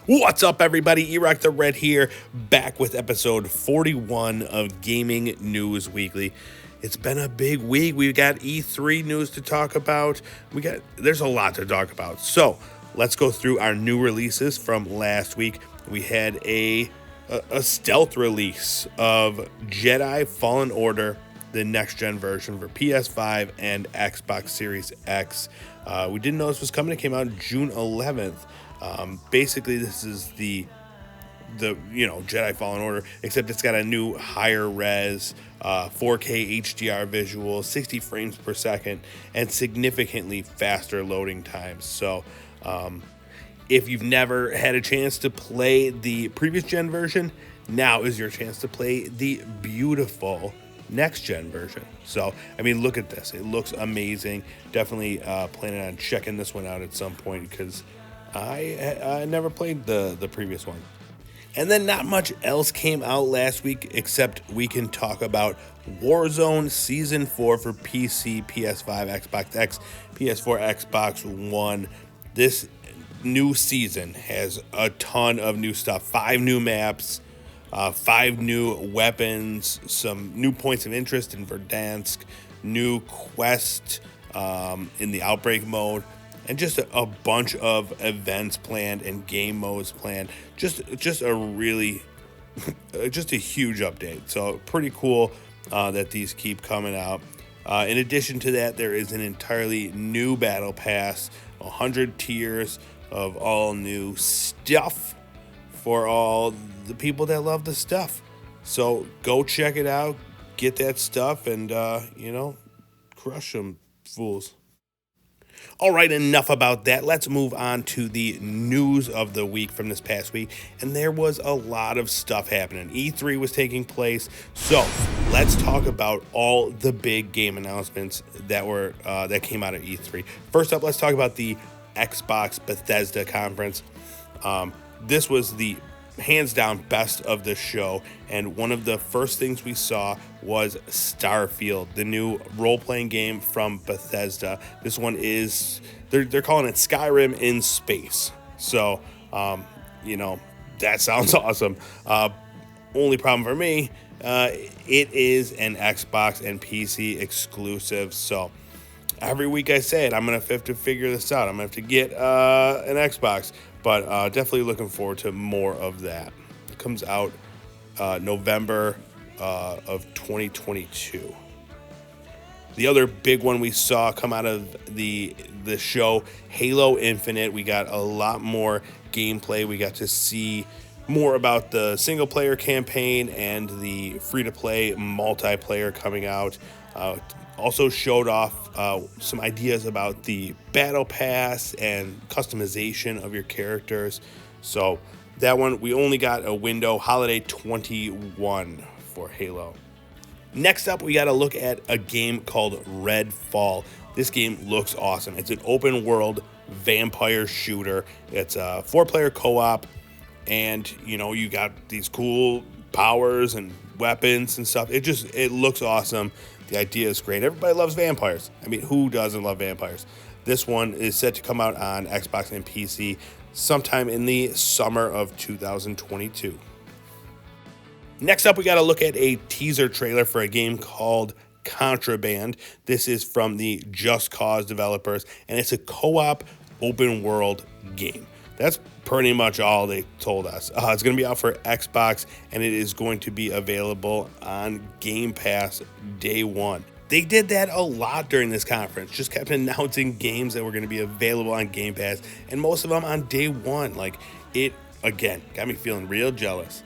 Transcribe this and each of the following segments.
What's up, everybody? Erock the Red here, back with episode 41 of Gaming News Weekly. It's been a big week. We've got E3 news to talk about. There's a lot to talk about. So let's go through our new releases from last week. We had a stealth release of Jedi Fallen Order, the next-gen version for PS5 and Xbox Series X. We didn't know this was coming. It came out June 11th. Basically, this is the Jedi Fallen Order, except it's got a new higher res 4K HDR visual, 60 frames per second, and significantly faster loading times. So if you've never had a chance to play the previous gen version, now is your chance to play the beautiful next gen version. So I mean, look at this. It looks amazing. Definitely planning on checking this one out at some point, because I never played the previous one. And then not much else came out last week, except we can talk about Warzone Season 4 for PC, PS5, Xbox X, PS4, Xbox One. This new season has a ton of new stuff. 5 new maps, 5 new weapons, some new points of interest in Verdansk, new quest in the Outbreak mode, and just a bunch of events planned and game modes planned. Just a really, just a huge update. So pretty cool that these keep coming out. In addition to that, there is an entirely new battle pass, 100 tiers of all new stuff for all the people that love the stuff. So go check it out, get that stuff, and crush them fools. All right, enough about that. Let's move on to the news of the week from this past week. And there was a lot of stuff happening. E3 was taking place. So let's talk about all the big game announcements that came out of E3. First up, let's talk about the Xbox Bethesda conference. This was the hands down best of the show, and one of the first things we saw was Starfield, the new role-playing game from Bethesda. This one is they're calling it Skyrim in space. So that sounds awesome. Only problem for me, it is an Xbox and PC exclusive. So every week I say it, I'm gonna have to figure this out. I'm gonna have to get an Xbox. But definitely looking forward to more of that. It comes out November of 2022. The other big one we saw come out of the show, Halo Infinite. We got a lot more gameplay. We got to see more about the single-player campaign and the free-to-play multiplayer coming out. Also showed off some ideas about the battle pass and customization of your characters. So that one, we only got a window, holiday 21 for Halo. Next up, we got to look at a game called Redfall. This game looks awesome. It's an open world vampire shooter. It's a 4-player co-op, and you got these cool powers and weapons and stuff. It looks awesome. The idea is great. Everybody loves vampires. I mean, who doesn't love vampires? This one is set to come out on Xbox and PC sometime in the summer of 2022. Next up, we got to look at a teaser trailer for a game called Contraband. This is from the Just Cause developers, and it's a co-op open world game. That's pretty much all they told us. It's going to be out for Xbox, and it is going to be available on Game Pass day one. They did that a lot during this conference, just kept announcing games that were going to be available on Game Pass, and most of them on day one. Like, it, again, got me feeling real jealous.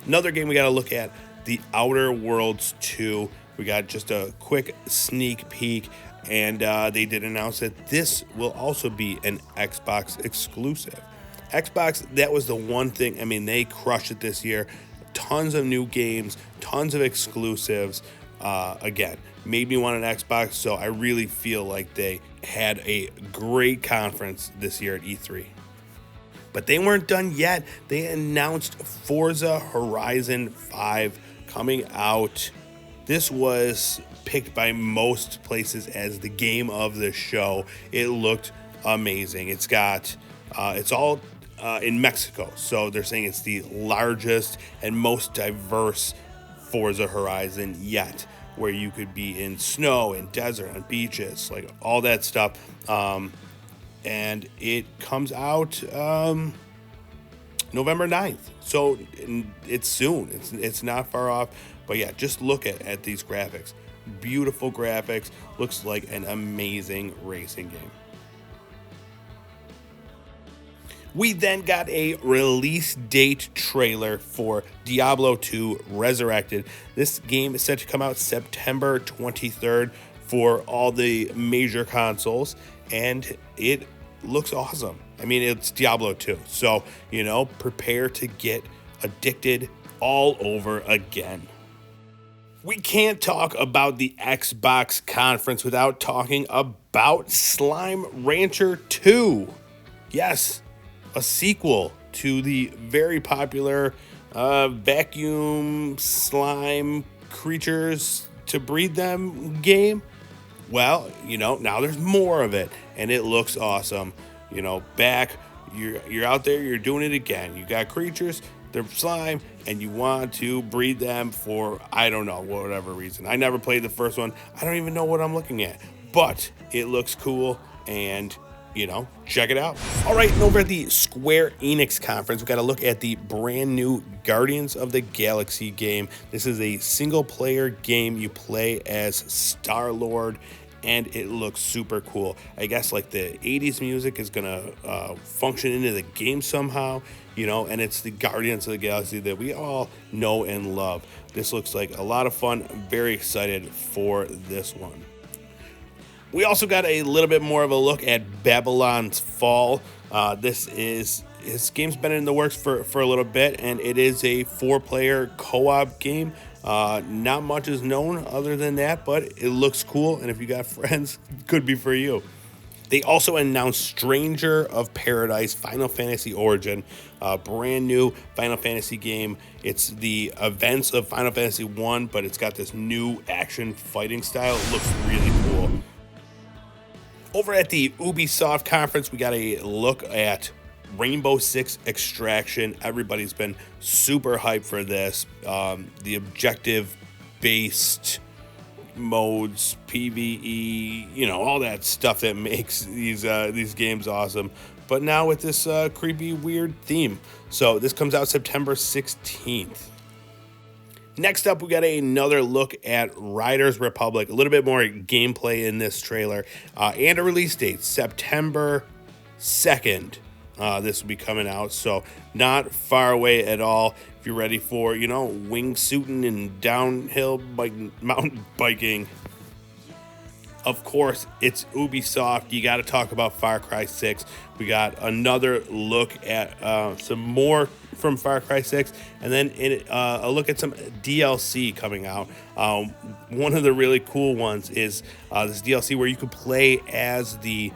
Another game we got to look at, The Outer Worlds 2. We got just a quick sneak peek, and they did announce that this will also be an Xbox exclusive. Xbox, that was the one thing. I mean, they crushed it this year. Tons of new games, tons of exclusives. Again, made me want an Xbox, so I really feel like they had a great conference this year at E3. But they weren't done yet. They announced Forza Horizon 5 coming out. This was picked by most places as the game of the show. It looked amazing. It's all in Mexico. So they're saying it's the largest and most diverse Forza Horizon yet, where you could be in snow and desert and beaches, like all that stuff. And it comes out November 9th. So it's soon. It's not far off. But yeah, just look at these graphics. Beautiful graphics. Looks like an amazing racing game. We then got a release date trailer for Diablo 2 Resurrected. This game is set to come out September 23rd for all the major consoles, and it looks awesome. I mean, it's Diablo 2, so, prepare to get addicted all over again. We can't talk about the Xbox conference without talking about Slime Rancher 2. Yes, a sequel to the very popular vacuum slime creatures to breed them game. Well, now there's more of it, and it looks awesome. You're out there, you're doing it again. You got creatures, they're slime, and you want to breed them for, I don't know, whatever reason. I never played the first one. I don't even know what I'm looking at, but it looks cool, and check it out. All right, and over at the Square Enix conference, we got to look at the brand new Guardians of the Galaxy game. This is a single player game. You play as Star-Lord, and it looks super cool. I guess like the 80s music is gonna function into the game somehow, and it's the Guardians of the Galaxy that we all know and love. This looks like a lot of fun. I'm very excited for this one. We also got a little bit more of a look at Babylon's Fall. This game's been in the works for a little bit, and it is a 4-player co-op game. Not much is known other than that, but it looks cool, and if you got friends, it could be for you. They also announced Stranger of Paradise Final Fantasy Origin, a brand new Final Fantasy game. It's the events of Final Fantasy 1, but it's got this new action fighting style. It looks really cool. Over at the Ubisoft conference, we got a look at Rainbow Six Extraction. Everybody's been super hyped for this. The objective-based modes, PvE, all that stuff that makes these games awesome. But now with this creepy, weird theme. So this comes out September 16th. Next up, we got another look at Riders Republic. A little bit more gameplay in this trailer. And a release date, September 2nd. This will be coming out, so not far away at all. If you're ready for, wingsuiting and downhill mountain biking. Of course, it's Ubisoft. You got to talk about Far Cry 6. We got another look at some more from Far Cry 6, and then a look at some DLC coming out. One of the really cool ones is this DLC where you could play as the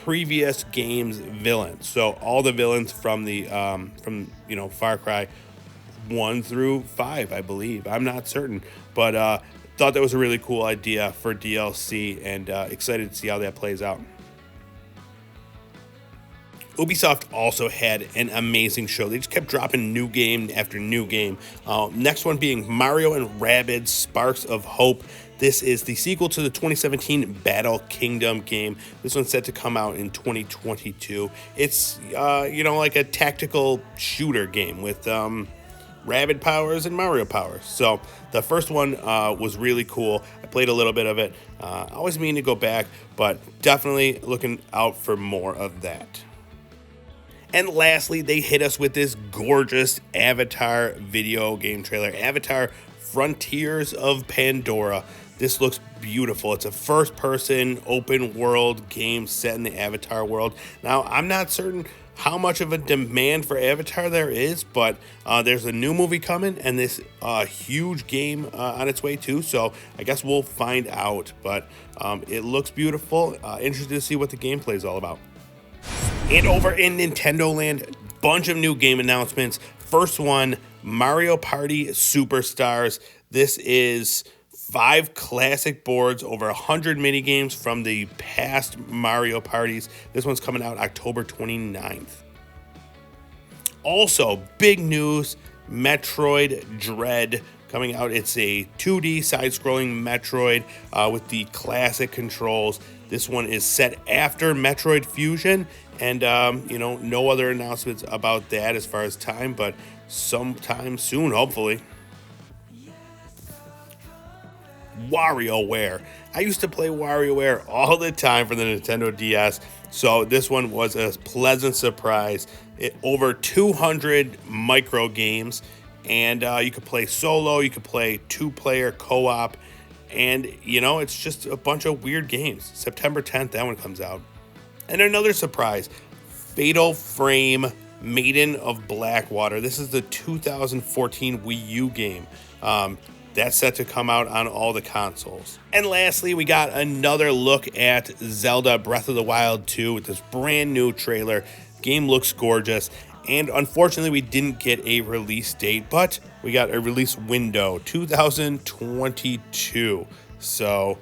previous game's villains. So all the villains from the Far Cry 1 through 5, I believe. I'm not certain, but thought that was a really cool idea for DLC, and excited to see how that plays out. Ubisoft also had an amazing show. They just kept dropping new game after new game. Next one being Mario and Rabbids Sparks of Hope. This is the sequel to the 2017 Battle Kingdom game. This one's set to come out in 2022. It's, like a tactical shooter game with Rabbids powers and Mario powers. So the first one was really cool. I played a little bit of it. I always mean to go back, but definitely looking out for more of that. And lastly, they hit us with this gorgeous Avatar video game trailer, Avatar Frontiers of Pandora. This looks beautiful. It's a first-person, open-world game set in the Avatar world. Now, I'm not certain how much of a demand for Avatar there is, but there's a new movie coming, and this huge game on its way too, so I guess we'll find out. But it looks beautiful. Interested to see what the gameplay is all about. And over in Nintendo Land, bunch of new game announcements. First one, Mario Party Superstars. This is 5 classic boards, over 100 mini games from the past Mario parties. This one's coming out October 29th. Also, big news, Metroid Dread coming out. It's a 2D side-scrolling Metroid with the classic controls. This one is set after Metroid Fusion, and no other announcements about that as far as time, but sometime soon, hopefully. WarioWare. I used to play WarioWare all the time for the Nintendo DS, so this one was a pleasant surprise. Over 200 micro games, and you could play solo, you could play two-player co-op, and it's just a bunch of weird games. September 10th, that one comes out. And another surprise, Fatal Frame Maiden of Blackwater. This is the 2014 Wii U game. That's set to come out on all the consoles. And lastly, we got another look at Zelda Breath of the Wild 2 with this brand new trailer. Game looks gorgeous, and unfortunately we didn't get a release date, but we got a release window, 2022. So,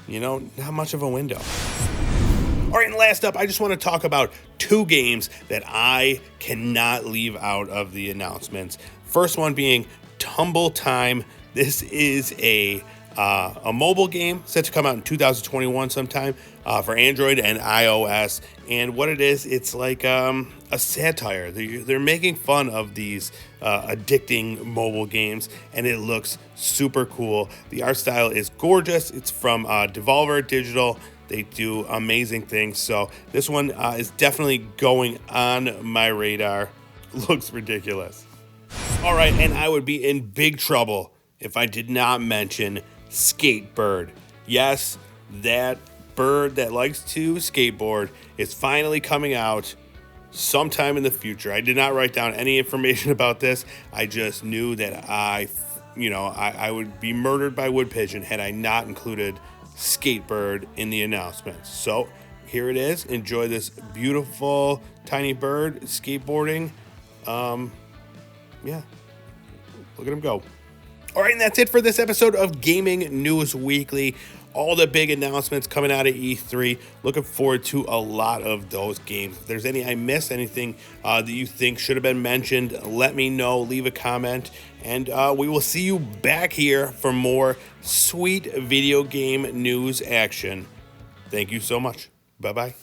not much of a window. All right, and last up, I just want to talk about two games that I cannot leave out of the announcements. First one being Tumble Time. This is a mobile game set to come out in 2021 sometime for Android and iOS. And what it is, it's like a satire. They're making fun of these addicting mobile games, and it looks super cool. The art style is gorgeous. It's from Devolver Digital. They do amazing things. So this one is definitely going on my radar. Looks ridiculous. All right, and I would be in big trouble if I did not mention Skatebird. Yes, that bird that likes to skateboard is finally coming out sometime in the future. I did not write down any information about this. I just knew that I would be murdered by Wood Pigeon had I not included Skatebird in the announcements. So here it is. Enjoy this beautiful tiny bird skateboarding. Yeah, look at him go. All right, and that's it for this episode of Gaming News Weekly. All the big announcements coming out of E3. Looking forward to a lot of those games. If there's any I missed, anything that you think should have been mentioned, let me know. Leave a comment. And we will see you back here for more sweet video game news action. Thank you so much. Bye-bye.